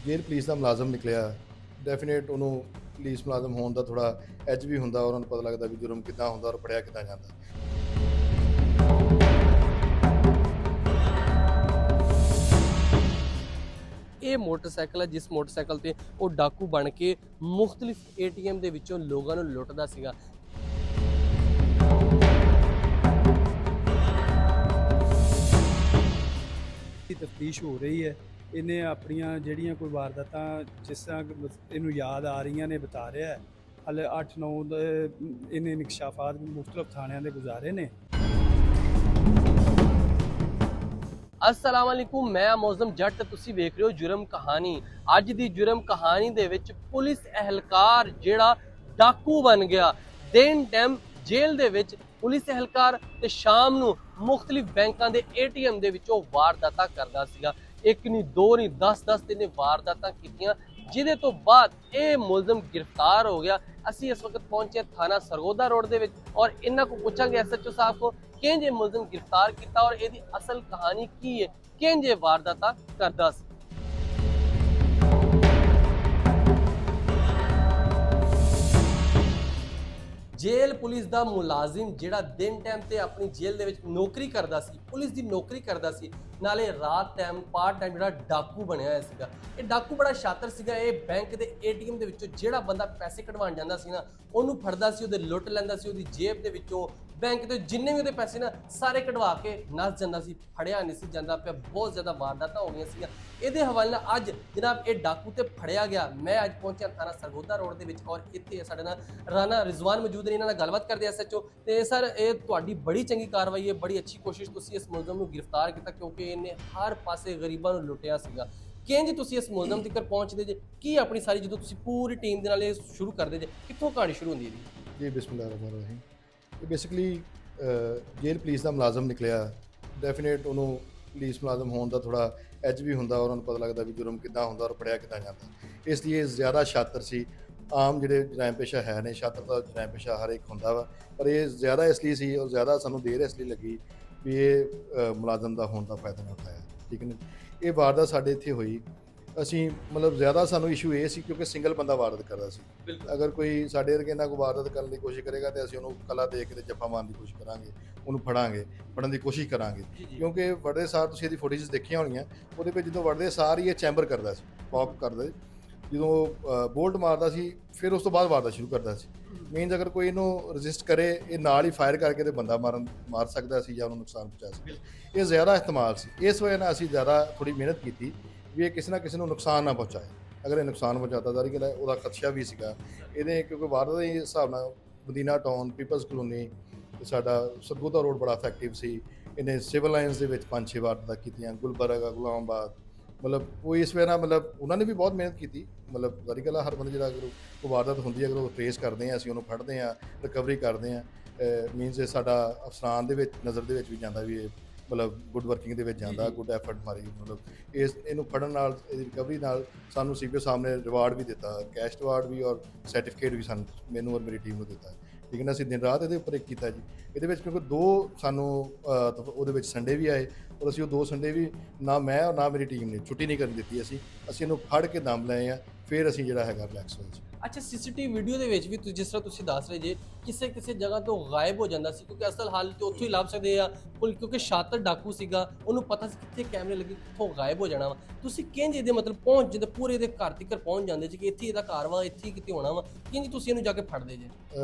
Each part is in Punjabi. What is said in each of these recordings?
ਜੇਲ੍ਹ ਪੁਲਿਸ ਦਾ ਮੁਲਾਜ਼ਮ ਨਿਕਲਿਆ, ਡੈਫੀਨੇਟ ਉਹਨੂੰ ਪੁਲਿਸ ਮੁਲਾਜ਼ਮ ਹੋਣ ਦਾ ਥੋੜ੍ਹਾ ਐਜ ਵੀ ਹੁੰਦਾ, ਉਹਨਾਂ ਨੂੰ ਪਤਾ ਲੱਗਦਾ ਵੀ ਜੁਰਮ ਕਿੱਦਾਂ ਹੁੰਦਾ ਔਰ ਫੜਿਆ ਕਿੱਦਾਂ ਜਾਂਦਾ। ਇਹ ਮੋਟਰਸਾਈਕਲ ਹੈ ਜਿਸ ਮੋਟਰਸਾਈਕਲ ਤੇ ਉਹ ਡਾਕੂ ਬਣ ਕੇ ਮੁxtਲਿਫ ਏਟੀਐਮ ਦੇ ਵਿੱਚੋਂ ਲੋਕਾਂ ਨੂੰ ਲੁੱਟਦਾ ਸੀਗਾ। ਦੀ ਤਫਤੀਸ਼ ਹੋ ਰਹੀ ਹੈ। ਇਹਨੇ ਆਪਣੀਆਂ ਜਿਹੜੀਆਂ ਕੋਈ ਵਾਰਦਾਤਾਂ ਜਿਸ ਤਰ੍ਹਾਂ ਕਿ ਇਹਨੂੰ ਯਾਦ ਆ ਰਹੀਆਂ ਨੇ ਬਤਾ ਰਿਹਾ ਹੈ। ਹਾਲੇ 8-9 ਇਹਨੇ ਨਿਕਸ਼ਾਫਾਤ ਮੁxtਲਿਫ ਥਾਣਿਆਂ ਦੇ ਗੁਜ਼ਾਰੇ ਨੇ। अस्सलाम वालेकुम, मैं मौज़म जट ते तुसी वेख रहे हो जुर्म कहानी। अज दी जुर्म कहानी दे विच पुलिस एहलकार जेड़ा डाकू बन गया। दिन टाइम जेल दे विच पुलिस एहलकार ते शाम नू मुxtलिफ बैंकां दे ATM दे विचों वारदातां करदा सीगा। एक नहीं दो नहीं 10 दिन वारदातां कीतियां, जिहदे तो बाद ये मुलजम गिरफ्तार हो गया। असी इस वक्त पहुंचे थाना सरगोदा रोड दे विच और इन्हां को पूछांगे SHO साहब को किंज मुलजम गिरफ्तार किया और इसकी असल कहानी की है, किंज वारदाता करदा सी। जेल पुलिस दा मुलाजिम जेड़ा दिन टाइम ते अपनी जेल दे विच नौकरी करदा सी, पुलिस दी नौकरी करदा सी, नाले रात टाइम पार्ट टाइम जेड़ा डाकू बनया होया सीगा। ये डाकू बड़ा शातर सीगा। ये बैंक दे ATM दे विचों जेड़ा बंदा पैसे कढवाण जांदा सी ना, ओनू फड़दा सी, ओदे लुੱਟ लैंदा सी, ओदी जेब दे विचों बैंक तो जिन्ने भी उहदे पैसे ना सारे कढवा के नस जांदा सी, फड़िया नहीं सी जांदा पिया। बहुत ज़्यादा वारदातां हो गईयां सीगां। इहदे हवाले नाल अज जनाब ये डाकू ते फड़िया गया। मैं अज पहुंचा थाना सरगोदा रोड दे विच और इत्थे साडे नाल राणा रिजवान मौजूद ने। इन्हां नाल गलबात करदे SHO ते सर ये तुहाडी बड़ी चंगी कार्रवाई है, बड़ी अच्छी कोशिश तुसीं इस मुलजम नूं गिरफ्तार किया क्योंकि इन्हें हर पासे गरीबां नूं लुੱਟਿਆ सीगा। किंज तुसीं इस मुलजम तक पहुंचदे जे, की अपनी सारी जो तुसीं पूरी टीम दे नाल शुरू करदे जे, कित्थों कहानी शुरू हुंदी है ਜੀ ਬਿਸਮਿਲ੍ਲਾਹਿਰਰਹਿਮਾਨਿਰਰਹੀਮ। ਇਹ ਬੇਸਿਕਲੀ ਜੇਲ੍ਹ ਪੁਲਿਸ ਦਾ ਮੁਲਾਜ਼ਮ ਨਿਕਲਿਆ, ਡੈਫੀਨੇਟ ਉਹਨੂੰ ਪੁਲਿਸ ਮੁਲਾਜ਼ਮ ਹੋਣ ਦਾ ਥੋੜ੍ਹਾ ਐਜ ਵੀ ਹੁੰਦਾ, ਉਹਨਾਂ ਨੂੰ ਪਤਾ ਲੱਗਦਾ ਵੀ ਜੁਰਮ ਕਿੱਦਾਂ ਹੁੰਦਾ ਔਰ ਫੜਿਆ ਕਿੱਦਾਂ ਜਾਂਦਾ। ਇਸ ਲਈ ਇਹ ਜ਼ਿਆਦਾ ਸ਼ਾਤਰ ਸੀ। ਆਮ ਜਿਹੜੇ ਜਰਾਇਮ ਪੇਸ਼ਾ ਹੈ ਨੇ, ਸ਼ਾਤਰ ਦਾ ਜਰਾਇਮ ਪੇਸ਼ਾ ਹਰ ਇੱਕ ਹੁੰਦਾ ਵਾ, ਪਰ ਇਹ ਜ਼ਿਆਦਾ ਇਸ ਲਈ ਸੀ ਔਰ ਜ਼ਿਆਦਾ ਸਾਨੂੰ ਦੇਰ ਇਸ ਲਈ ਲੱਗੀ ਵੀ ਇਹ ਮੁਲਾਜ਼ਮ ਦਾ ਹੋਣ ਦਾ ਫਾਇਦਾ ਨਾ ਉਠਾਇਆ। ਠੀਕ ਨੇ। ਇਹ ਵਾਰਦਾਤ ਸਾਡੇ ਇੱਥੇ ਹੋਈ। ਅਸੀਂ ਮਤਲਬ ਜ਼ਿਆਦਾ ਸਾਨੂੰ ਇਸ਼ੂ ਇਹ ਸੀ ਕਿਉਂਕਿ ਸਿੰਗਲ ਬੰਦਾ ਵਾਰਦਾਤ ਕਰਦਾ ਸੀ। ਅਗਰ ਕੋਈ ਸਾਡੇ ਵਰਗੇ ਨਾਲ ਕੋਈ ਵਾਰਦਾਤ ਕਰਨ ਦੀ ਕੋਸ਼ਿਸ਼ ਕਰੇਗਾ ਤੇ ਅਸੀਂ ਉਹਨੂੰ ਕਲਾ ਦੇ ਕੇ ਤੇ ਜੱਫਾ ਮਾਰਨ ਦੀ ਕੋਸ਼ਿਸ਼ ਕਰਾਂਗੇ, ਉਹਨੂੰ ਫੜਨ ਦੀ ਕੋਸ਼ਿਸ਼ ਕਰਾਂਗੇ। ਕਿਉਂਕਿ ਵੜਦੇ ਸਾਰ ਤੁਸੀਂ ਇਹਦੀ ਫੁਟੇਜ ਦੇਖੀਆਂ ਹੋਣੀਆਂ, ਉਹਦੇ ਵਿੱਚ ਜਦੋਂ ਵੜਦੇ ਸਾਰ ਹੀ ਇਹ ਚੈਂਬਰ ਕਰਦਾ ਸੀ, ਪੌਪ ਕਰਦੇ ਜਦੋਂ ਬੋਲਟ ਮਾਰਦਾ ਸੀ, ਫਿਰ ਉਸ ਤੋਂ ਬਾਅਦ ਵਾਰਦਾਤ ਸ਼ੁਰੂ ਕਰਦਾ ਸੀ। ਮੀਨਸ ਅਗਰ ਕੋਈ ਇਹਨੂੰ ਰਜਿਸਟ ਕਰੇ, ਇਹ ਨਾਲ ਹੀ ਫਾਇਰ ਕਰਕੇ ਤੇ ਬੰਦਾ ਮਾਰ ਸਕਦਾ ਸੀ ਜਾਂ ਉਹਨੂੰ ਨੁਕਸਾਨ ਪਹੁੰਚਾ ਸਕਦਾ। ਇਹ ਜ਼ਿਆਦਾ ਇਸਤੇਮਾਲ ਸੀ। ਇਸ ਵਜ੍ਹਾ ਨਾਲ ਅਸੀਂ ਜ਼ਿਆਦਾ ਥੋੜ੍ਹੀ ਮਿਹਨਤ ਕੀਤੀ ਵੀ ਇਹ ਕਿਸੇ ਨਾ ਕਿਸੇ ਨੂੰ ਨੁਕਸਾਨ ਨਾ ਪਹੁੰਚਾਏ। ਅਗਰ ਇਹ ਨੁਕਸਾਨ ਪਹੁੰਚਾਤਾ ਜ਼ਾਰੀ ਗੱਲ ਹੈ ਉਹਦਾ ਖਦਸ਼ਾ ਵੀ ਸੀਗਾ। ਇਹਦੇ ਕਿਉਂਕਿ ਵਾਰਦਾਤ ਦੇ ਹਿਸਾਬ ਨਾਲ ਮਦੀਨਾ ਟਾਊਨ, ਪੀਪਲਸ ਕਲੋਨੀ, ਸਾਡਾ ਸਰਗੋਦਾ ਰੋਡ ਬੜਾ ਇਫੈਕਟਿਵ ਸੀ। ਇਹਨੇ ਸਿਵਲ ਲਾਈਨਸ ਦੇ ਵਿੱਚ 5-6 ਵਾਰਦਾਤਾਂ ਕੀਤੀਆਂ, ਗੁਲਬਰਗਾ, ਗੁਲਾਮਾਬਾਦ, ਮਤਲਬ ਉਹ ਇਸ ਵੇਲੇ ਮਤਲਬ ਉਹਨਾਂ ਨੇ ਵੀ ਬਹੁਤ ਮਿਹਨਤ ਕੀਤੀ। ਮਤਲਬ ਜ਼ਾਰੀ ਗੱਲ ਹਰ ਬੰਦੇ ਜਿਹੜਾ ਅਗਰ ਉਹ ਵਾਰਦਾਤ ਹੁੰਦੀ ਹੈ, ਅਗਰ ਉਹ ਟ੍ਰੇਸ ਕਰਦੇ ਹਾਂ, ਅਸੀਂ ਉਹਨੂੰ ਫੜਦੇ ਹਾਂ, ਰਿਕਵਰੀ ਕਰਦੇ ਹਾਂ। ਮੀਨਸ ਸਾਡਾ ਅਫਸਰਾਨ ਦੇ ਵਿੱਚ ਨਜ਼ਰ ਦੇ ਵਿੱਚ ਵੀ ਜਾਂਦਾ ਵੀ ਇਹ ਮਤਲਬ ਗੁੱਡ ਵਰਕਿੰਗ ਦੇ ਵਿੱਚ ਜਾਂਦਾ, ਗੁੱਡ ਐਫਰਟ ਮਾਰੀ। ਮਤਲਬ ਇਹਨੂੰ ਫੜਨ ਨਾਲ, ਇਹਦੀ ਰਿਕਵਰੀ ਨਾਲ ਸਾਨੂੰ CBO ਸਾਹਿਬ ਨੇ ਰਿਵਾਰਡ ਵੀ ਦਿੱਤਾ, ਕੈਸ਼ ਰਿਵਾਰਡ ਵੀ ਔਰ ਸਰਟੀਫਿਕੇਟ ਵੀ ਮੈਨੂੰ ਔਰ ਮੇਰੀ ਟੀਮ ਨੂੰ ਦਿੱਤਾ। ਠੀਕ ਹੈ। ਅਸੀਂ ਦਿਨ ਰਾਤ ਇਹਦੇ ਉੱਪਰ ਇੱਕ ਕੀਤਾ ਜੀ। ਇਹਦੇ ਵਿੱਚ ਕਿਉਂਕਿ 2 ਸਾਨੂੰ ਉਹਦੇ ਵਿੱਚ ਸੰਡੇ ਵੀ ਆਏ ਔਰ ਅਸੀਂ ਉਹ 2 ਸੰਡੇ ਵੀ ਨਾ ਮੈਂ ਔਰ ਨਾ ਮੇਰੀ ਟੀਮ ਨੇ ਛੁੱਟੀ ਨਹੀਂ ਕਰਨ ਦਿੱਤੀ। ਅਸੀਂ ਇਹਨੂੰ ਫੜ ਕੇ ਦਮ ਲਏ ਆ, ਫਿਰ ਅਸੀਂ ਜਿਹੜਾ ਹੈਗਾ ਰਿਲੈਕਸ ਹੋਏ ਜੀ। अच्छा, CCTV वीडियो ਦੇ ਵਿੱਚ ਵੀ ਜਿਸ ਤਰ੍ਹਾਂ ਤੁਸੀਂ ਦੱਸ ਰਹੇ ਜੇ ਕਿਸੇ ਜਗ੍ਹਾ ਤੋਂ ਗਾਇਬ ਹੋ ਜਾਂਦਾ ਸੀ, ਕਿਉਂਕਿ ਅਸਲ ਹਾਲ ਤੇ ਉੱਥੋਂ ਹੀ ਲੱਭ ਸਕਦੇ ਆ ਕਿਉਂਕਿ ਸ਼ਾਤਰ ਡਾਕੂ ਸੀਗਾ, ਉਹਨੂੰ ਪਤਾ ਸੀ ਕਿੱਥੇ ਕੈਮਰੇ ਲੱਗੇ, ਕਿੱਥੋਂ ਗਾਇਬ ਹੋ ਜਾਣਾ ਵਾ। ਤੁਸੀਂ ਕਿੰਜ ਇਹਦੇ ਮਤਲਬ ਪਹੁੰਚ ਜਾਂਦੇ, ਪੂਰੇ ਇਹਦੇ ਘਰ ਤੱਕ ਪਹੁੰਚ ਜਾਂਦੇ ਜੀ ਕਿ ਇੱਥੇ ਇਹਦਾ ਘਰ ਵਾ, ਇੱਥੇ ਹੀ ਕਿਤੇ ਹੋਣਾ ਵਾ, ਕਿੰਜ ਤੁਸੀਂ ਇਹਨੂੰ ਜਾ ਕੇ ਫੜਦੇ ਜੇ?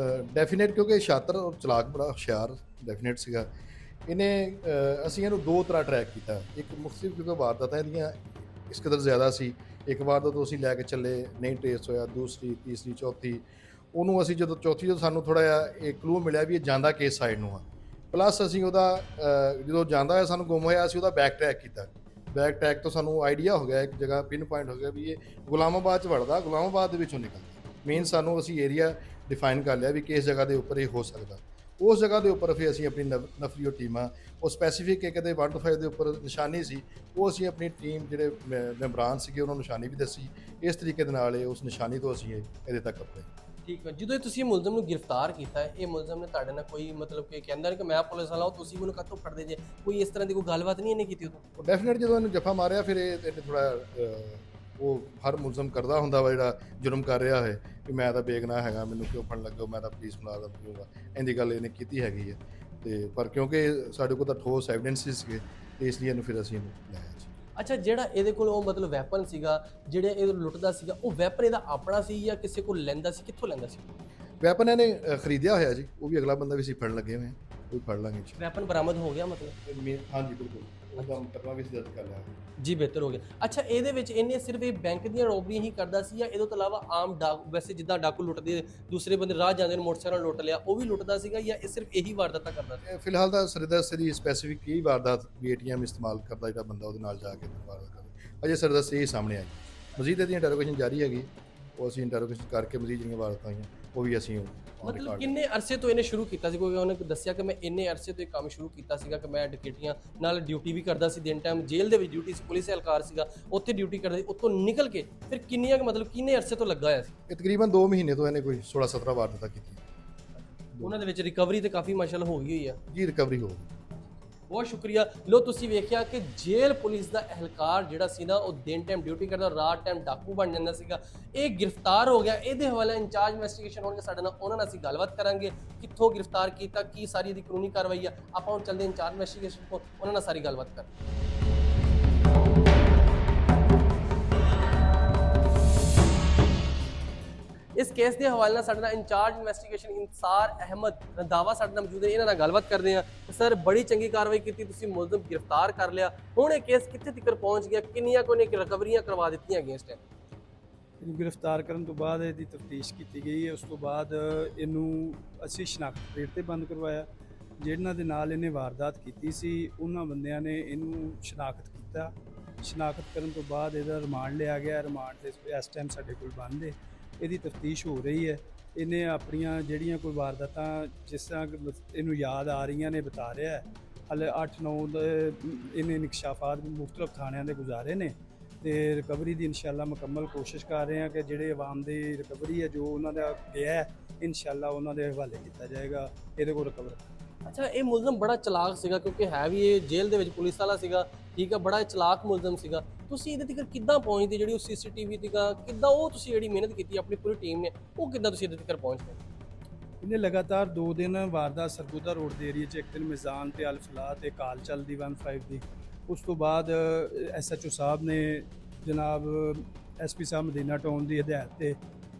ਡੈਫੀਨੇਟ ਕਿਉਂਕਿ ਸ਼ਾਤਰ ਔਰ ਚਲਾਕ ਬੜਾ ਹੁਸ਼ਿਆਰ ਡੈਫੀਨੇਟ ਸੀਗਾ। ਇਹਨੇ ਅਸੀਂ ਇਹਨੂੰ 2 ਤਰ੍ਹਾਂ ਟਰੈਕ ਕੀਤਾ। ਇੱਕ ਮੁxtਲਿਫ ਕਿਉਂਕਿ ਵਾਰਦਾਤਾਂ ਇਹਦੀਆਂ ਇਸ ਕਦਰ ਜ਼ਿਆਦਾ ਸੀ। ਇੱਕ ਵਾਰ ਤੋਂ ਅਸੀਂ ਲੈ ਕੇ ਚੱਲੇ, ਨਹੀਂ ਟ੍ਰੇਸ ਹੋਇਆ, ਦੂਸਰੀ, ਤੀਸਰੀ, ਚੌਥੀ। ਉਹਨੂੰ ਅਸੀਂ ਜਦੋਂ ਚੌਥੀ ਜਦੋਂ ਸਾਨੂੰ ਥੋੜ੍ਹਾ ਜਿਹਾ ਇਹ ਕਲੂ ਮਿਲਿਆ ਵੀ ਇਹ ਜਾਂਦਾ ਕਿਸ ਸਾਈਡ ਨੂੰ ਆ, ਪਲੱਸ ਅਸੀਂ ਉਹਦਾ ਜਦੋਂ ਜਾਂਦਾ ਹੋਇਆ ਸਾਨੂੰ ਗੁੰਮ ਹੋਇਆ, ਅਸੀਂ ਉਹਦਾ ਬੈਕ ਟਰੈਕ ਕੀਤਾ। ਬੈਕ ਟਰੈਕ ਤੋਂ ਸਾਨੂੰ ਆਈਡੀਆ ਹੋ ਗਿਆ, ਇੱਕ ਜਗ੍ਹਾ ਪਿਨ ਪੁਆਇੰਟ ਹੋ ਗਿਆ ਵੀ ਇਹ ਗੁਲਾਮਾਬਾਦ 'ਚ ਵੜਦਾ, ਗੁਲਾਮਾਬਾਦ ਦੇ ਵਿੱਚੋਂ ਨਿਕਲਦਾ। ਮੇਨ ਸਾਨੂੰ ਅਸੀਂ ਏਰੀਆ ਡਿਫਾਈਨ ਕਰ ਲਿਆ ਵੀ ਕਿਸ ਜਗ੍ਹਾ ਦੇ ਉੱਪਰ ਇਹ ਹੋ ਸਕਦਾ। ਉਸ ਜਗ੍ਹਾ ਦੇ ਉੱਪਰ ਫਿਰ ਅਸੀਂ ਆਪਣੀ ਨਫਰੀ ਟੀਮਾਂ, ਉਹ ਸਪੈਸੀਫਿਕ ਇੱਕ ਇਹਦੇ 1 to 5 ਦੇ ਉੱਪਰ ਨਿਸ਼ਾਨੀ ਸੀ, ਉਹ ਅਸੀਂ ਆਪਣੀ ਟੀਮ ਜਿਹੜੇ ਮੈਂਬਰਾਨ ਸੀਗੇ ਉਹਨਾਂ ਨੂੰ ਨਿਸ਼ਾਨੀ ਵੀ ਦੱਸੀ। ਇਸ ਤਰੀਕੇ ਦੇ ਨਾਲ ਉਸ ਨਿਸ਼ਾਨੀ ਤੋਂ ਅਸੀਂ ਇਹਦੇ ਤੱਕ ਆਪਣੇ। ਠੀਕ ਹੈ। ਜਦੋਂ ਤੁਸੀਂ ਮੁਲਜ਼ਮ ਨੂੰ ਗ੍ਰਿਫਤਾਰ ਕੀਤਾ ਹੈ, ਇਹ ਮੁਲਜ਼ਮ ਨੇ ਤੁਹਾਡੇ ਨਾਲ ਕੋਈ ਮਤਲਬ ਕਿ ਕਹਿੰਦਾ ਨਹੀਂ ਕਿ ਮੈਂ ਪੁਲਿਸ ਵਾਲਾ ਹਾਂ, ਤੁਸੀਂ ਮੈਨੂੰ ਕਾਹਤੋਂ ਫੜਦੇ ਜੇ, ਕੋਈ ਇਸ ਤਰ੍ਹਾਂ ਦੀ ਕੋਈ ਗੱਲਬਾਤ ਨਹੀਂ ਇਹਨੇ ਕੀਤੀ? ਉਹ ਡੈਫੀਨੇਟ ਜਦੋਂ ਇਹਨੂੰ ਜੱਫਾ ਮਾਰਿਆ ਫਿਰ ਇਹਨੇ ਥੋੜ੍ਹਾ ਉਹ ਹਰ ਮੁਲਜ਼ਮ ਕਰਦਾ ਹੁੰਦਾ ਵਾ ਜਿਹੜਾ ਜੁਰਮ ਕਰ ਰਿਹਾ ਹੋਏ ਕਿ ਮੈਂ ਤਾਂ ਬੇਗੁਨਾਹ ਹੈਗਾ, ਮੈਨੂੰ ਕਿਉਂ ਫੜਨ ਲੱਗੋ, ਮੈਂ ਤਾਂ ਪੁਲਿਸ ਮੁਲਾਜ਼ਮ ਕਿਉਂਗਾ, ਇਹਦੀ ਗੱਲ ਇਹਨੇ ਕੀਤੀ ਹੈਗੀ ਹੈ। ਤੇ ਪਰ ਕਿਉਂਕਿ ਸਾਡੇ ਕੋਲ ਤਾਂ ਠੋਸ ਐਵੀਡੈਂਸਿਸ ਸੀਗੇ ਤੇ ਇਸ ਲਈ ਇਹਨੂੰ ਫਿਰ ਅਸੀਂ ਇਹਨੂੰ ਲਿਆਇਆ ਜੀ। ਅੱਛਾ, ਜਿਹੜਾ ਇਹਦੇ ਕੋਲ ਉਹ ਮਤਲਬ ਵੈਪਨ ਸੀਗਾ, ਜਿਹੜੇ ਇਹ ਲੁੱਟਦਾ ਸੀਗਾ, ਉਹ ਵੈਪਨ ਇਹਦਾ ਆਪਣਾ ਸੀ ਜਾਂ ਕਿਸੇ ਕੋਲ ਲੈਂਦਾ ਸੀ, ਕਿੱਥੋਂ ਲੈਂਦਾ ਸੀ? ਵੈਪਨ ਇਹਨੇ ਖਰੀਦਿਆ ਹੋਇਆ ਜੀ, ਉਹ ਵੀ ਅਗਲਾ ਬੰਦਾ ਵੀ ਅਸੀਂ ਫੜਨ ਲੱਗੇ ਹੋਏ ਹਾਂ, ਉਹ ਵੀ ਫੜ ਲਾਂਗੇ ਜੀ। ਵੈਪਨ ਬਰਾਮਦ ਹੋ ਗਿਆ ਮਤਲਬ? ਹਾਂਜੀ ਬਿਲਕੁਲ, ਉਹਦਾ ਮੁਕੱਦਮਾ ਵੀ ਅਸੀਂ ਦਰਜ ਕਰ ਲਿਆ ਜੀ, ਬਿਹਤਰ ਹੋ ਗਿਆ। ਅੱਛਾ, ਇਹਦੇ ਵਿੱਚ ਇਹਨੇ ਸਿਰਫ ਇਹ ਬੈਂਕ ਦੀਆਂ ਰੋਬਰੀਆਂ ਹੀ ਕਰਦਾ ਸੀ ਜਾਂ ਇਹਦੇ ਤੋਂ ਇਲਾਵਾ ਆਮ ਵੈਸੇ ਜਿੱਦਾਂ ਡਾਕੂ ਲੁੱਟਦੇ ਦੂਸਰੇ ਬੰਦੇ ਰਾਹ ਜਾਂਦੇ ਨੇ ਮੋਟਰਸਾਈਕਲ ਲੁੱਟ ਲਿਆ, ਉਹ ਵੀ ਲੁੱਟਦਾ ਸੀਗਾ ਜਾਂ ਇਹ ਸਿਰਫ ਇਹੀ ਵਾਰਦਾਤਾਂ ਕਰਦਾ ਸੀ? ਫਿਲਹਾਲ ਤਾਂ ਸਰਦਸ ਦੀ ਸਪੈਸੀਫਿਕ ਕੀ ਵਾਰਦਾਤ ATM ਇਸਤੇਮਾਲ ਕਰਦਾ ਜਿਹੜਾ ਬੰਦਾ ਉਹਦੇ ਨਾਲ ਜਾ ਕੇ ਵਾਰਦਾਤ ਕਰਦਾ, ਅਜੇ ਸਰਦਸ ਇਹ ਸਾਹਮਣੇ ਆਈ। ਮਜ਼ੀਦ ਇਹਦੀ ਇੰਟਰੋਗੇਸ਼ਨ ਜਾਰੀ ਹੈਗੀ, ਉਹ ਅਸੀਂ ਇੰਟਰੋਗੇਸ਼ਨ ਕਰਕੇ ਮਜ਼ੀਦ ਜਿਹੜੀਆਂ ਵਾਰਦਾਤਾਂ ਆਈਆਂ ਉਹ ਵੀ ਅਸੀਂ ਮਤਲਬ ਕਿੰਨੇ ਅਰਸੇ ਤੋਂ ਇਹਨੇ ਸ਼ੁਰੂ ਕੀਤਾ ਸੀ? ਕੋਈ ਉਹਨੇ ਦੱਸਿਆ ਕਿ ਮੈਂ ਇੰਨੇ ਅਰਸੇ ਤੋਂ ਇਹ ਕੰਮ ਸ਼ੁਰੂ ਕੀਤਾ ਸੀਗਾ ਕਿ ਮੈਂ ਡਕੈਤੀਆਂ ਨਾਲ ਡਿਊਟੀ ਵੀ ਕਰਦਾ ਸੀ, ਦਿਨ ਟਾਈਮ ਜੇਲ੍ਹ ਦੇ ਵਿੱਚ ਡਿਊਟੀ ਸੀ, ਪੁਲਿਸ ਅਹਿਲਕਾਰ ਸੀਗਾ, ਉੱਥੇ ਡਿਊਟੀ ਕਰਦਾ ਸੀ, ਉੱਥੋਂ ਨਿਕਲ ਕੇ ਫਿਰ ਕਿੰਨੀਆਂ ਮਤਲਬ ਕਿੰਨੇ ਅਰਸੇ ਤੋਂ ਲੱਗਾ ਹੋਇਆ ਸੀ? ਇਹ ਤਕਰੀਬਨ 2 ਮਹੀਨੇ ਤੋਂ ਇਹਨੇ ਕੋਈ 16-17 ਵਾਰਦਾਤਾਂ ਕੀਤੀਆਂ। ਉਹਨਾਂ ਦੇ ਵਿੱਚ ਰਿਕਵਰੀ ਤੇ ਕਾਫੀ ਮਾਸ਼ਾਅੱਲਾ ਹੋ ਗਈ ਹੋਈ ਆ ਜੀ, ਰਿਕਵਰੀ ਹੋ ਗਈ। ਬਹੁਤ ਸ਼ੁਕਰੀਆ। ਲੋ ਤੁਸੀਂ ਵੇਖਿਆ ਕਿ ਜੇਲ੍ਹ ਪੁਲਿਸ ਦਾ ਅਹਿਲਕਾਰ ਜਿਹੜਾ ਸੀ ਨਾ, ਉਹ ਦਿਨ ਟਾਈਮ ਡਿਊਟੀ ਕਰਦਾ, ਰਾਤ ਟਾਈਮ ਡਾਕੂ ਬਣ ਜਾਂਦਾ ਸੀਗਾ, ਇਹ ਗ੍ਰਿਫਤਾਰ ਹੋ ਗਿਆ। ਇਹਦੇ ਹਵਾਲੇ ਇੰਚਾਰਜ ਇਨਵੈਸਟੀਗੇਸ਼ਨ ਹੋਣਗੇ ਸਾਡੇ ਨਾਲ, ਉਹਨਾਂ ਨਾਲ ਅਸੀਂ ਗੱਲਬਾਤ ਕਰਾਂਗੇ ਕਿੱਥੋਂ ਗ੍ਰਿਫਤਾਰ ਕੀਤਾ, ਕੀ ਸਾਰੀ ਇਹਦੀ ਕਾਨੂੰਨੀ ਕਾਰਵਾਈ ਆ। ਆਪਾਂ ਹੁਣ ਚੱਲਦੇ ਇੰਚਾਰਜ ਇਨਵੈਸਟੀਗੇਸ਼ਨ ਕੋਲ, ਉਹਨਾਂ ਨਾਲ ਸਾਰੀ ਗੱਲਬਾਤ ਕਰਾਂਗੇ। ਇਸ ਕੇਸ ਦੇ ਹਵਾਲੇ ਨਾਲ ਸਾਡੇ ਨਾਲ ਇੰਚਾਰਜ ਇਨਵੈਸਟੀਗੇਸ਼ਨ ਇੰਸਾਰ ਅਹਿਮਦ ਰੰਧਾਵਾ ਸਾਡੇ ਨਾਲ ਮੌਜੂਦ ਹੈ, ਇਹਨਾਂ ਨਾਲ ਗੱਲਬਾਤ ਕਰਦੇ ਹਾਂ। ਸਰ, ਬੜੀ ਚੰਗੀ ਕਾਰਵਾਈ ਕੀਤੀ ਤੁਸੀਂ, ਮੁਲਜ਼ਮ ਗ੍ਰਿਫਤਾਰ ਕਰ ਲਿਆ, ਹੁਣ ਇਹ ਕੇਸ ਕਿੱਥੇ ਤੱਕ ਪਹੁੰਚ ਗਿਆ, ਕਿੰਨੀਆਂ ਕੋਈ ਰਿਕਵਰੀਆਂ ਕਰਵਾ ਦਿੱਤੀਆਂ ਗਈਆਂ ਇਸ ਟਾਈਮ? ਇਹਨੂੰ ਗ੍ਰਿਫਤਾਰ ਕਰਨ ਤੋਂ ਬਾਅਦ ਇਹਦੀ ਤਫਤੀਸ਼ ਕੀਤੀ ਗਈ ਹੈ। ਉਸ ਤੋਂ ਬਾਅਦ ਇਹਨੂੰ ਅਸੀਂ ਸ਼ਨਾਖਤ ਪਰੇਡ ਤੇ ਬੰਦ ਕਰਵਾਇਆ। ਜਿਹਨਾਂ ਦੇ ਨਾਲ ਇਹਨੇ ਵਾਰਦਾਤ ਕੀਤੀ ਸੀ ਉਹਨਾਂ ਬੰਦਿਆਂ ਨੇ ਇਹਨੂੰ ਸ਼ਨਾਖਤ ਕੀਤਾ। ਸ਼ਨਾਖਤ ਕਰਨ ਤੋਂ ਬਾਅਦ ਇਹਦਾ ਰਿਮਾਂਡ ਲਿਆ ਗਿਆ। ਰਿਮਾਂਡ ਤੇ ਇਸ ਟਾਈਮ ਸਾਡੇ ਕੋਲ ਬੰਦ ਹੈ, ਇਹਦੀ ਤਫਤੀਸ਼ ਹੋ ਰਹੀ ਹੈ। ਇਹਨੇ ਆਪਣੀਆਂ ਜਿਹੜੀਆਂ ਕੋਈ ਵਾਰਦਾਤਾਂ ਜਿਸ ਤਰ੍ਹਾਂ ਇਹਨੂੰ ਯਾਦ ਆ ਰਹੀਆਂ ਨੇ ਬਤਾ ਰਿਹਾ ਹੈ। ਹਾਲੇ 8-9 ਇਹਨੇ ਇਨਕਸ਼ਾਫਾਤ ਮੁਖਤਲਿਫ ਥਾਣਿਆਂ ਦੇ ਗੁਜ਼ਾਰੇ ਨੇ ਤੇ ਰਿਕਵਰੀ ਦੀ ਇਨਸ਼ਾਅੱਲਾ ਮੁਕੰਮਲ ਕੋਸ਼ਿਸ਼ ਕਰ ਰਹੇ ਹਾਂ ਕਿ ਜਿਹੜੇ ਆਵਾਮ ਦੀ ਰਿਕਵਰੀ ਹੈ, ਜੋ ਉਹਨਾਂ ਦਾ ਗਿਆ ਹੈ, ਇਨਸ਼ਾਅੱਲਾ ਉਹਨਾਂ ਦੇ ਹਵਾਲੇ ਕੀਤਾ ਜਾਏਗਾ, ਇਹਦੇ ਕੋਲ ਰਿਕਵਰ। ਅੱਛਾ, ਇਹ ਮੁਲਜ਼ਮ ਬੜਾ ਚਲਾਕ ਸੀਗਾ ਕਿਉਂਕਿ ਹੈ ਵੀ ਇਹ ਜੇਲ੍ਹ ਦੇ ਵਿੱਚ ਪੁਲਿਸ ਵਾਲਾ ਸੀਗਾ, ਠੀਕ ਹੈ, ਬੜਾ ਚਲਾਕ ਮੁਲਜ਼ਮ ਸੀਗਾ। ਤੁਸੀਂ ਇਹਦੇ ਤੱਕ ਕਿੱਦਾਂ ਪਹੁੰਚਦੇ, ਜਿਹੜੀ ਉਹ CCTV ਤੱਕ ਕਿੱਦਾਂ, ਉਹ ਤੁਸੀਂ ਜਿਹੜੀ ਮਿਹਨਤ ਕੀਤੀ ਆਪਣੀ ਪੂਰੀ ਟੀਮ ਨੇ, ਉਹ ਕਿੱਦਾਂ ਤੁਸੀਂ ਇਹਦੇ ਤੱਕ ਪਹੁੰਚਦੇ? ਇਹਨੇ ਲਗਾਤਾਰ 2 ਦਿਨ ਵਾਰਦਾਤ ਸਰਗੋਦਾ ਰੋਡ ਦੇ ਏਰੀਆ 'ਚ, ਇੱਕ ਦਿਨ ਮਿਜ਼ਾਨ ਤੇ ਅਲ-ਫਲਾਹ ਤੇ ਕਾਲ ਚੱਲਦੀ 15 ਦੀ। ਉਸ ਤੋਂ ਬਾਅਦ SHO ਸਾਹਿਬ ਨੇ ਜਨਾਬ SP ਸਾਹਿਬ ਮਦੀਨਾ ਟਾਊਨ ਦੀ ਹਦਾਇਤ ਤੇ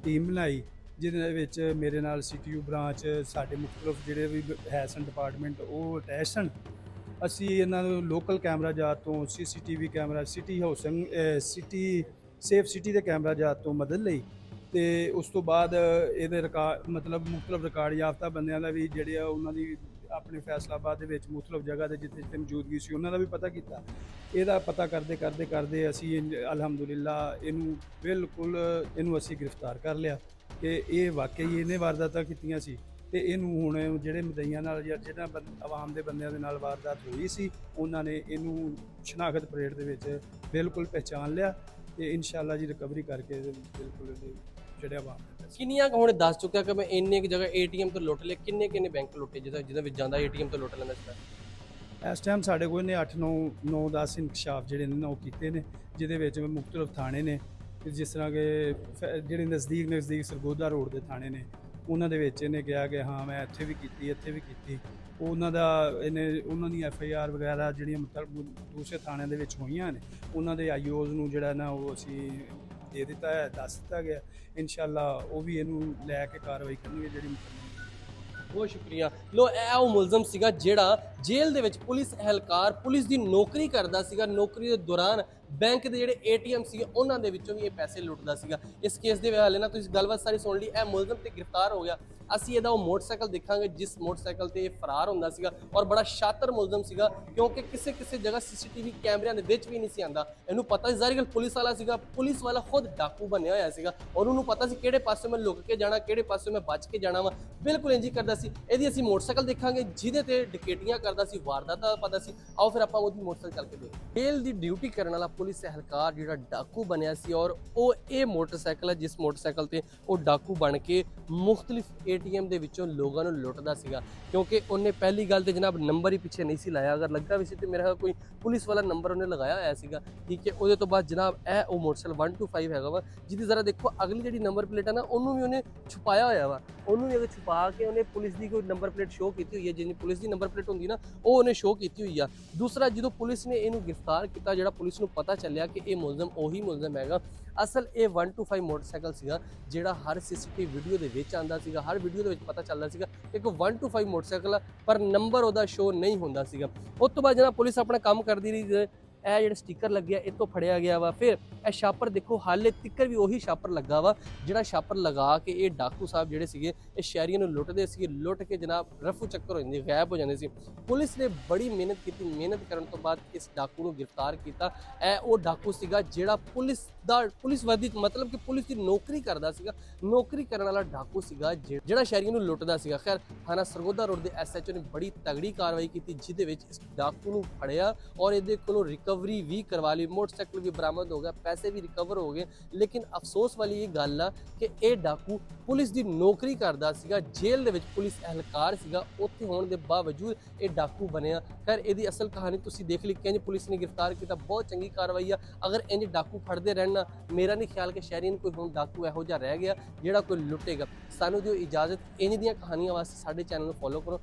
ਟੀਮ ਬਣਾਈ, ਜਿਹਦੇ ਵਿੱਚ ਮੇਰੇ ਨਾਲ CTU ਬ੍ਰਾਂਚ, ਸਾਡੇ ਮੁਖਤਲਿਫ ਜਿਹੜੇ ਵੀ ਹੈ ਸਨ ਡਿਪਾਰਟਮੈਂਟ, ਉਹ ਅਟੈਚ ਸਨ। ਅਸੀਂ ਇਹਨਾਂ ਨੂੰ ਲੋਕਲ ਕੈਮਰਾ ਜਾਤ ਤੋਂ, CCTV camera, city housing, city safe city ਦੇ ਕੈਮਰਾ ਜਾਤ ਤੋਂ ਮਦਦ ਲਈ ਤੇ ਉਸ ਤੋਂ ਬਾਅਦ ਇਹਦੇ ਮਤਲਬ ਮੁਖਤਲਿਫ ਰਿਕਾਰਡ ਯਾਫਤਾ ਬੰਦਿਆਂ ਦਾ ਵੀ ਜਿਹੜੇ ਆ ਉਹਨਾਂ ਦੀ ਆਪਣੇ ਫੈਸਲਾਬਾਦ ਦੇ ਵਿੱਚ ਮੁਖਤਲਿਫ ਜਗ੍ਹਾ ਤੇ ਜਿੱਥੇ ਜਿੱਥੇ ਮੌਜੂਦਗੀ ਸੀ ਉਹਨਾਂ ਦਾ ਵੀ ਪਤਾ ਕੀਤਾ। ਇਹਦਾ ਪਤਾ ਕਰਦੇ ਅਸੀਂ ਅਲਹਮਦੁਲਿਲਾ ਇਹਨੂੰ ਬਿਲਕੁਲ ਅਸੀਂ ਗ੍ਰਿਫਤਾਰ ਕਰ ਲਿਆ ਕਿ ਇਹ ਵਾਕਈ ਇਹਨੇ ਵਾਰਦਾਤਾਂ ਕੀਤੀਆਂ ਸੀ ਤੇ ਇਹਨੂੰ ਹੁਣ ਜਿਹੜੇ ਮਦਈਆਂ ਨਾਲ ਜਾਂ ਜਿਹੜਾ ਆਵਾਮ ਦੇ ਬੰਦਿਆਂ ਦੇ ਨਾਲ ਵਾਰਦਾਤ ਹੋਈ ਸੀ ਉਹਨਾਂ ਨੇ ਇਹਨੂੰ ਸ਼ਨਾਖਤ ਪਰੇਡ ਦੇ ਵਿੱਚ ਬਿਲਕੁਲ ਪਹਿਚਾਨ ਲਿਆ ਤੇ ਇਨਸ਼ਾਅੱਲਾ ਜੀ ਰਿਕਵਰੀ ਕਰਕੇ ਬਿਲਕੁਲ ਜਿਹੜੇ ਆਵਾਮ ਦੇ ਕਿੰਨੀਆਂ ਹੁਣ ਦੱਸ ਚੁੱਕਿਆ ਕਿ ਮੈਂ ਇੰਨੇ ਕੁ ਜਗ੍ਹਾ ATM ਤੋਂ ਲੁੱਟ ਲਏ, ਕਿੰਨੇ ਬੈਂਕ ਲੁੱਟੇ ਜਿਹਦੇ ਵਿੱਚ ਜਾਂਦਾ ATM ਤੋਂ ਲੁੱਟ ਲੈਂਦਾ ਸੀ? ਇਸ ਟਾਈਮ ਸਾਡੇ ਕੋਲ ਨੇ 8-9-10 ਇਨਕਸ਼ਾਫ ਜਿਹੜੇ ਨੇ ਉਹ ਕੀਤੇ ਨੇ, ਜਿਹਦੇ ਵਿੱਚ ਮੁਖਤਲਿਫ ਥਾਣੇ ਨੇ, ਜਿਸ ਤਰ੍ਹਾਂ ਕਿ ਜਿਹੜੇ ਨਜ਼ਦੀਕ ਸਰਗੋਦਾ ਰੋਡ ਦੇ ਥਾਣੇ ਨੇ, ਉਹਨਾਂ ਦੇ ਵਿੱਚ ਇਹਨੇ ਕਿਹਾ ਕਿ ਹਾਂ ਮੈਂ ਇੱਥੇ ਵੀ ਕੀਤੀ। ਉਹਨਾਂ ਦੀ FIR ਵਗੈਰਾ ਜਿਹੜੀਆਂ ਮਤਲਬ ਦੂਸਰੇ ਥਾਣਿਆਂ ਦੇ ਵਿੱਚ ਹੋਈਆਂ ਨੇ, ਉਹਨਾਂ ਦੇ IOs ਨੂੰ ਜਿਹੜਾ ਨਾ ਉਹ ਅਸੀਂ ਦੇ ਦਿੱਤਾ ਹੈ, ਦੱਸ ਦਿੱਤਾ ਗਿਆ। ਇਨਸ਼ਾਅੱਲਾ ਉਹ ਵੀ ਇਹਨੂੰ ਲੈ ਕੇ ਕਾਰਵਾਈ ਕਰਨਗੇ ਜਿਹੜੀ। ਬਹੁਤ ਸ਼ੁਕਰੀਆ। ਲੋ, ਇਹ ਉਹ ਮੁਲਜ਼ਮ ਸੀਗਾ ਜਿਹੜਾ ਜੇਲ੍ਹ ਦੇ ਵਿੱਚ ਪੁਲਿਸ ਅਹਿਲਕਾਰ, ਪੁਲਿਸ ਦੀ ਨੌਕਰੀ ਕਰਦਾ ਸੀਗਾ। ਨੌਕਰੀ ਦੇ ਦੌਰਾਨ ਬੈਂਕ ਦੇ ਜਿਹੜੇ ATM ਸੀਗੇ ਉਹਨਾਂ ਦੇ ਵਿੱਚੋਂ ਵੀ ਇਹ ਪੈਸੇ ਲੁੱਟਦਾ ਸੀਗਾ। ਇਸ ਕੇਸ ਦੇ ਹਵਾਲੇ ਨਾਲ ਤੁਸੀਂ ਗੱਲਬਾਤ ਸਾਰੀ ਸੁਣ ਲਈ। ਇਹ ਮੁਲਜ਼ਮ ਤੇ ਗ੍ਰਿਫਤਾਰ ਹੋ ਗਿਆ। ਅਸੀਂ ਇਹਦਾ ਉਹ ਮੋਟਰਸਾਈਕਲ ਦੇਖਾਂਗੇ ਜਿਸ ਮੋਟਰਸਾਈਕਲ ਤੇ ਇਹ ਫਰਾਰ ਹੁੰਦਾ ਸੀਗਾ, ਔਰ ਬੜਾ ਸ਼ਾਤਰ ਮੁਲਜ਼ਮ ਸੀਗਾ ਕਿਉਂਕਿ ਕਿਸੇ ਜਗ੍ਹਾ CCTV ਕੈਮਰਿਆਂ ਦੇ ਵਿੱਚ ਵੀ ਨਹੀਂ ਸੀ ਆਂਦਾ। ਇਹਨੂੰ ਪਤਾ ਸੀ ਜ਼ਾਹਿਰ ਗੱਲ ਪੁਲਿਸ ਵਾਲਾ ਸੀਗਾ, ਪੁਲਿਸ ਵਾਲਾ ਖੁਦ ਡਾਕੂ ਬਣਿਆ ਹੋਇਆ ਸੀਗਾ ਔਰ ਉਹਨੂੰ ਪਤਾ ਸੀ ਕਿਹੜੇ ਪਾਸੇ ਮੈਂ ਲੁਕ ਕੇ ਜਾਣਾ, ਕਿਹੜੇ ਪਾਸੇ ਮੈਂ ਬਚ ਕੇ ਜਾਣਾ ਵਾ। ਬਿਲਕੁਲ ਇੰਜ ਹੀ ਕਰਦਾ ਸੀ। ਇਹਦੀ ਅਸੀਂ ਮੋਟਰਸਾਈਕਲ ਦੇਖਾਂਗੇ ਜਿਹਦੇ ਤੇ ਡਕੈਤੀਆਂ ਕਰਦਾ ਸੀ, ਵਾਰਦਾਤਾਂ ਦਾ ਪਤਾ ਸੀ। ਆਓ ਫਿਰ ਆਪਾਂ ਉਹਦੀ ਮੋਟਰਸਾਈਕਲ ਚੱਲ ਕੇ ਦੇਖਦੇ। ਜੇਲ੍ਹ ਦੀ ਡਿਊਟੀ ਕਰਨ ਵਾਲਾ ਪੁਲਿਸ ਅਹਿਲਕਾਰ ਜਿਹੜਾ ਡਾਕੂ ਬਣਿਆ ਸੀ, ਔਰ ਉਹ ਇਹ ਮੋਟਰਸਾਈਕਲ ਹੈ ਜਿਸ ਮੋਟਰਸਾਈਕਲ ਤੇ ਉਹ ਡਾਕੂ ਬਣ ਕੇ ਮੁxtਲਿਫ ATM ਦੇ ਵਿੱਚੋਂ ਲੋਕਾਂ ਨੂੰ ਲੁੱਟਦਾ ਸੀਗਾ। ਕਿਉਂਕਿ ਉਹਨੇ ਪਹਿਲੀ ਗੱਲ ਤੇ ਜਨਾਬ ਨੰਬਰ ਹੀ ਪਿੱਛੇ ਨਹੀਂ ਸੀ ਲਾਇਆ, ਅਗਰ ਲੱਗਾ ਵੀ ਸੀ ਤੇ ਮੇਰਾ ਕੋਈ ਪੁਲਿਸ ਵਾਲਾ ਨੰਬਰ ਉਹਨੇ ਲਗਾਇਆ ਹੋਇਆ ਸੀਗਾ, ਠੀਕ ਹੈ। ਉਹਦੇ ਤੋਂ ਬਾਅਦ ਜਨਾਬ ਇਹ ਉਹ ਮੋਟਰਸਾਈਕਲ 125 ਹੈਗਾ ਵਾ, ਜਿਹਦੀ ਜ਼ਰਾ ਦੇਖੋ ਅਗਲੀ ਜਿਹੜੀ ਨੰਬਰ ਪਲੇਟ ਹੈ ਨਾ ਉਹਨੂੰ ਵੀ ਉਹਨੇ ਛੁਪਾਇਆ ਹੋਇਆ ਵਾ, ਉਹਨੂੰ ਵੀ ਅਗਰ ਛੁਪਾ ਕੇ ਉਹਨੇ ਪੁਲਿਸ ਦੀ ਕੋਈ ਨੰਬਰ ਪਲੇਟ ਸ਼ੋਅ ਕੀਤੀ ਹੋਈ ਹੈ, ਜਿੰਨੀ ਪੁਲਿਸ ਦੀ ਨੰਬਰ ਪਲੇਟ ਹੁੰਦੀ ਨਾ ਉਹ ਉਹਨੇ ਸ਼ੋਅ ਕੀਤੀ ਹੋਈ ਆ। ਦੂਸਰਾ, ਜਦੋਂ ਪੁਲਿਸ ਨੇ ਇਹਨੂੰ ਗ੍ਰਿਫਤਾਰ ਕੀਤਾ, ਜਿਹੜਾ ਪੁਲਿਸ ਨੂੰ ਪਤਾ ਚੱਲਿਆ ਕਿ ਇਹ ਮੁਲਜ਼ਮ ਉਹੀ ਮੁਲਜ਼ਮ ਹੈਗਾ, ਅਸਲ ਇਹ 125 ਮੋਟਰਸਾਈਕਲ ਸੀਗਾ ਜਿਹੜਾ ਹਰ CCTV ਵੀਡੀਓ ਦੇ ਵਿੱਚ ਆਂਦਾ ਸੀਗਾ, ਹਰ ਵੀਡੀਓ ਦੇ ਵਿੱਚ ਪਤਾ ਚੱਲਦਾ ਸੀਗਾ ਕਿ 125 ਮੋਟਰਸਾਈਕਲ ਆ, ਪਰ ਨੰਬਰ ਉਹਦਾ ਸ਼ੋਅ ਨਹੀਂ ਹੁੰਦਾ ਸੀਗਾ। ਉਸ ਤੋਂ ਬਾਅਦ ਜਿਹੜਾ ਪੁਲਿਸ ਆਪਣਾ ਕੰਮ ਕਰਦੀ ਰਹੀ, ਇਹ ਜਿਹੜਾ ਸਟicker ਲੱਗਿਆ ਇਹ ਤੋਂ ਫੜਿਆ ਗਿਆ ਵਾ। ਫਿਰ ਇਹ ਛਾਪਰ ਦੇਖੋ ਹਾਲੇ ਤਿੱਕਰ ਵੀ ਉਹੀ ਛਾਪਰ ਲੱਗਾ ਵਾ, ਜਿਹੜਾ ਛਾਪਰ ਲਗਾ ਕੇ ਇਹ ਡਾਕੂ ਸਾਹਿਬ ਜਿਹੜੇ ਸੀਗੇ ਇਹ ਸ਼ਹਿਰੀਆਂ ਨੂੰ ਲੁੱਟਦੇ ਸੀਗੇ, ਲੁੱਟ ਕੇ ਜਨਾਬ ਰਫੂ ਚੱਕਰ ਹੋ ਜਾਂਦੇ, ਗਾਇਬ ਹੋ ਜਾਂਦੇ ਸੀ। ਪੁਲਿਸ ਨੇ ਬੜੀ ਮਿਹਨਤ ਕੀਤੀ, ਮਿਹਨਤ ਕਰਨ ਤੋਂ ਬਾਅਦ ਇਸ ਡਾਕੂ ਨੂੰ ਗ੍ਰਿਫਤਾਰ ਕੀਤਾ। ਇਹ ਉਹ ਡਾਕੂ ਸੀਗਾ ਜਿਹੜਾ ਪੁਲਿਸ ਵਰਦੀ, ਮਤਲਬ ਕਿ ਪੁਲਿਸ ਦੀ ਨੌਕਰੀ ਕਰਦਾ ਸੀਗਾ, ਨੌਕਰੀ ਕਰਨ ਵਾਲਾ ਡਾਕੂ ਸੀਗਾ ਜਿਹੜਾ ਸ਼ਹਿਰੀਆਂ ਨੂੰ ਲੁੱਟਦਾ ਸੀਗਾ। ਖੈਰ ਥਾਣਾ ਸਰਗੋਦਾ ਰੋਡ ਦੇ SHO ਨੇ ਬੜੀ ਤਗੜੀ ਕਾਰਵਾਈ ਕੀਤੀ, ਜਿਹਦੇ ਵਿੱਚ ਇਸ ਡਾਕੂ ਨੂੰ ਫੜਿਆ ਔਰ ਇਹਦੇ ਕੋਲੋਂ ਰਿਕਵਰੀ ਵੀ ਕਰਵਾ ਲਈ, ਮੋਟਰਸਾਈਕਲ ਵੀ ਬਰਾਮਦ ਹੋ ਗਿਆ, ਪੈਸੇ ਵੀ ਰਿਕਵਰ ਹੋ ਗਏ। ਲੇਕਿਨ ਅਫਸੋਸ ਵਾਲੀ ਇਹ ਗੱਲ ਆ ਕਿ ਇਹ ਡਾਕੂ ਪੁਲਿਸ ਦੀ ਨੌਕਰੀ ਕਰਦਾ ਸੀਗਾ, ਜੇਲ੍ਹ ਦੇ ਵਿੱਚ ਪੁਲਿਸ ਅਹਿਲਕਾਰ ਸੀਗਾ, ਉੱਥੇ ਹੋਣ ਦੇ ਬਾਵਜੂਦ ਇਹ ਡਾਕੂ ਬਣਿਆ। ਖੈਰ ਇਹਦੀ ਅਸਲ ਕਹਾਣੀ ਤੁਸੀਂ ਦੇਖ ਲਈ, ਕਿੰਜ ਪੁਲਿਸ ਨੇ ਗ੍ਰਿਫਤਾਰ ਕੀਤਾ, ਬਹੁਤ ਚੰਗੀ ਕਾਰਵਾਈ ਆ। ਅਗਰ ਇੰਜ ਡਾਕੂ ਫੜਦੇ ਰਹਿਣ, ਮੇਰਾ ਨਹੀਂ ਖਿਆਲ ਕਿ ਸ਼ਹਿਰੀਆਂ ਨੂੰ ਕੋਈ ਹੁਣ ਡਾਕੂ ਇਹੋ ਜਿਹਾ ਰਹਿ ਗਿਆ ਜਿਹੜਾ ਕੋਈ ਲੁੱਟੇਗਾ। ਸਾਨੂੰ ਦਿਓ ਇਜਾਜ਼ਤ, ਇੰਜ ਦੀਆਂ ਕਹਾਣੀਆਂ ਵਾਸਤੇ ਸਾਡੇ ਚੈਨਲ ਨੂੰ ਫੋਲੋ ਕਰੋ।